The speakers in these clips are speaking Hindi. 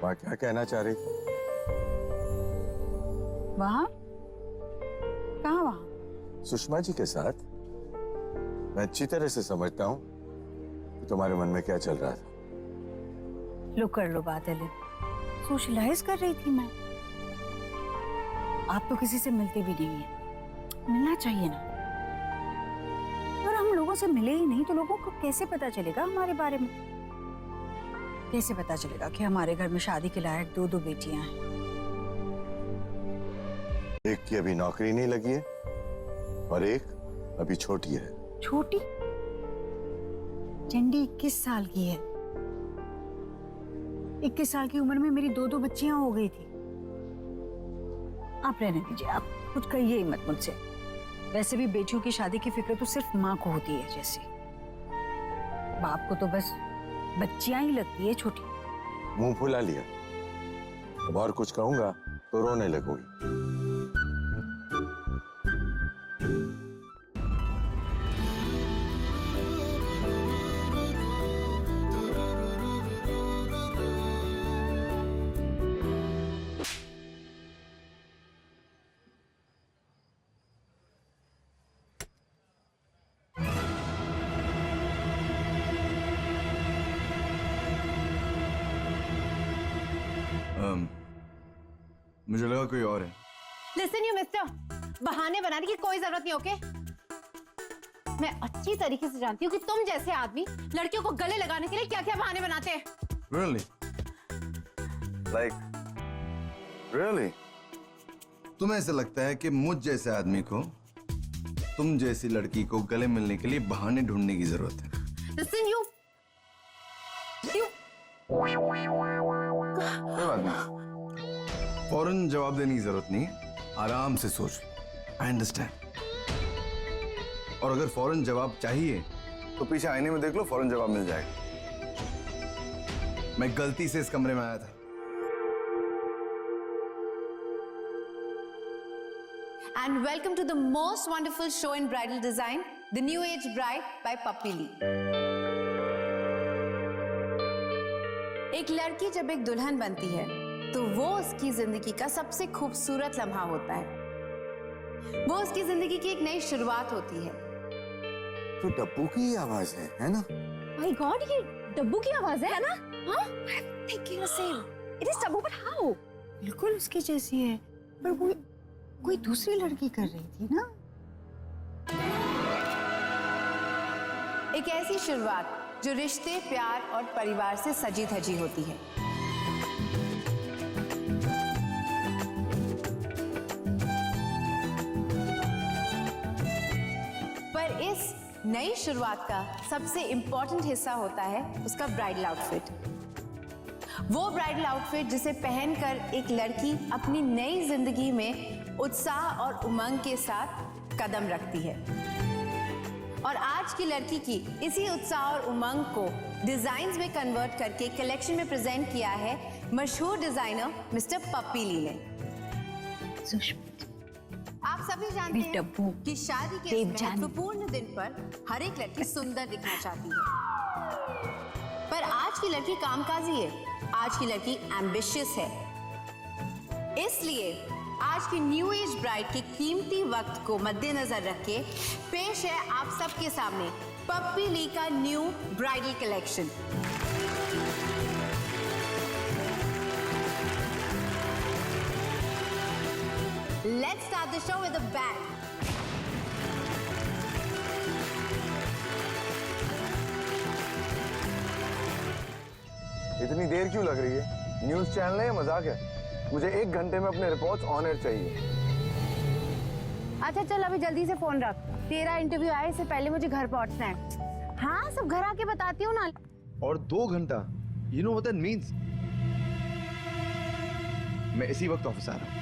वहाँ क्या कहना चाह रही? वहाँ? कहाँ वहाँ? सुषमा जी के साथ। मैं अच्छी तरह से समझता हूँ कि तुम्हारे मन में क्या चल रहा था। लो कर लो बात है, सोशलाइज कर रही थी मैं। आप तो किसी से मिलते भी नहीं है, मिलना चाहिए ना। अगर हम लोगों से मिले ही नहीं तो लोगों को कैसे पता चलेगा हमारे बारे में? कैसे पता चलेगा कि हमारे घर में शादी के लायक दो बेटियां हैं? एक की अभी नौकरी नहीं लगी है और एक अभी छोटी है। छोटी? चंडी 21 साल की है। 21 साल की उम्र में मेरी दो बच्चियां हो गई थी। आप रहने दीजिए, आप कुछ कहिए ही मत मुझसे। वैसे भी बेटियों की शादी की फिक्र तो सिर्फ माँ को होती है जैसे। बाप को तो बस बच्चियां ही लगती है छोटी। मुंह फुला लिया। अब और कुछ कहूंगा तो रोने लगोगी। मुझे लगा कोई और है। Listen you mister, बहाने बनाने की कोई जरूरत नहीं, ओके? मैं अच्छी तरीके से जानती हूँ कि तुम जैसे आदमी लड़कियों को गले लगाने के लिए क्या-क्या बहाने बनाते हैं। Really? Like, really? तुम्हें ऐसा लगता है कि मुझ जैसे आदमी को तुम जैसी लड़की को गले मिलने के लिए बहाने ढूंढने की जरूरत है? Listen you कोई बात नहीं, फौरन जवाब देने की जरूरत नहीं, आराम से सोच लो। I understand. और अगर फौरन जवाब चाहिए तो पीछे आईने में देख लो, फौरन जवाब मिल जाएगा। मैं गलती से इस कमरे में आया था। and welcome to the most wonderful show in bridal design, The New Age Bride by Puppy Lee. एक लड़की जब एक दुल्हन बनती है तो वो उसकी जिंदगी का सबसे खूबसूरत लम्हा होता है। वो उसकी जिंदगी की एक नई शुरुआत होती है। तो डब्बू की आवाज है ना? माय गॉड, ये डब्बू की आवाज है ना? हाँ? Thinking the same. It is Dabbu, but how? बिल्कुल उसकी जैसी है, पर वो कोई दूसरी लड़की कर रही थी ना। एक ऐसी शुरुआत जो रिश्ते, प्यार और परिवार से सजी धजी होती है। पर इस नई शुरुआत का सबसे इंपॉर्टेंट हिस्सा होता है उसका ब्राइडल आउटफिट। वो ब्राइडल आउटफिट जिसे पहनकर एक लड़की अपनी नई जिंदगी में उत्साह और उमंग के साथ कदम रखती है। और आज की लड़की की इसी उत्साह और उमंग को डिजाइन्स में कन्वर्ट करके कलेक्शन में प्रेजेंट किया है मशहूर डिजाइनर मिस्टर पप्पी ली ने। आप सभी जानते हैं कि शादी के इस महत्वपूर्ण दिन पर हर एक लड़की सुंदर दिखना चाहती है। पर आज की लड़की कामकाजी है, आज की लड़की एम्बिशियस है। इसलिए आज की न्यू एज ब्राइड के कीमती वक्त को मद्देनजर रख के पेश है आप सबके सामने पप्पी ली का new bridal collection. Let's start the show with a bang. इतनी देर क्यों लग रही है? न्यूज़ चैनल है या मजाक है? मुझे 1 घंटे में अपने रिपोर्ट्स ऑन एयर चाहिए। अच्छा चल, अभी जल्दी से फोन रख। तेरा इंटरव्यू आए इससे पहले मुझे घर पहुंचना है। हाँ, सब घर आके बताती हूँ ना। और 2 घंटा? You know what that means? मैं इसी वक्त ऑफिस आ रहा हूँ।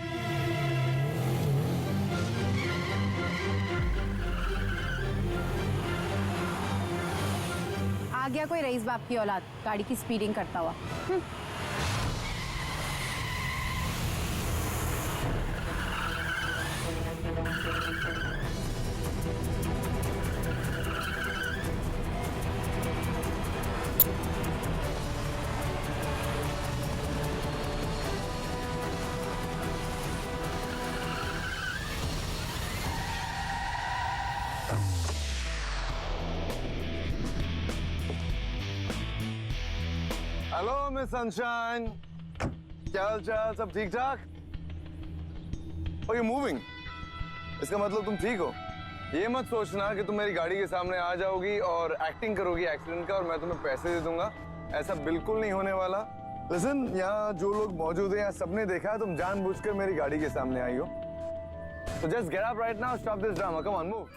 आ गया कोई रईस बाप की औलाद गाड़ी की स्पीडिंग करता हुआ। हेलो मिस सनशाइन, क्या हाल चाल, सब ठीक ठाक? यू मूविंग, इसका मतलब तुम ठीक हो। ये मत सोचना कि तुम मेरी गाड़ी के सामने आ जाओगी और एक्टिंग करोगी एक्सीडेंट का और मैं तुम्हें पैसे दे दूंगा, ऐसा बिल्कुल नहीं होने वाला। लिसन, यहाँ जो लोग मौजूद हैं यहाँ सबने देखा है तुम जानबूझकर मेरी गाड़ी के सामने आई हो। So just get up right now, stop this drama. Come on, move.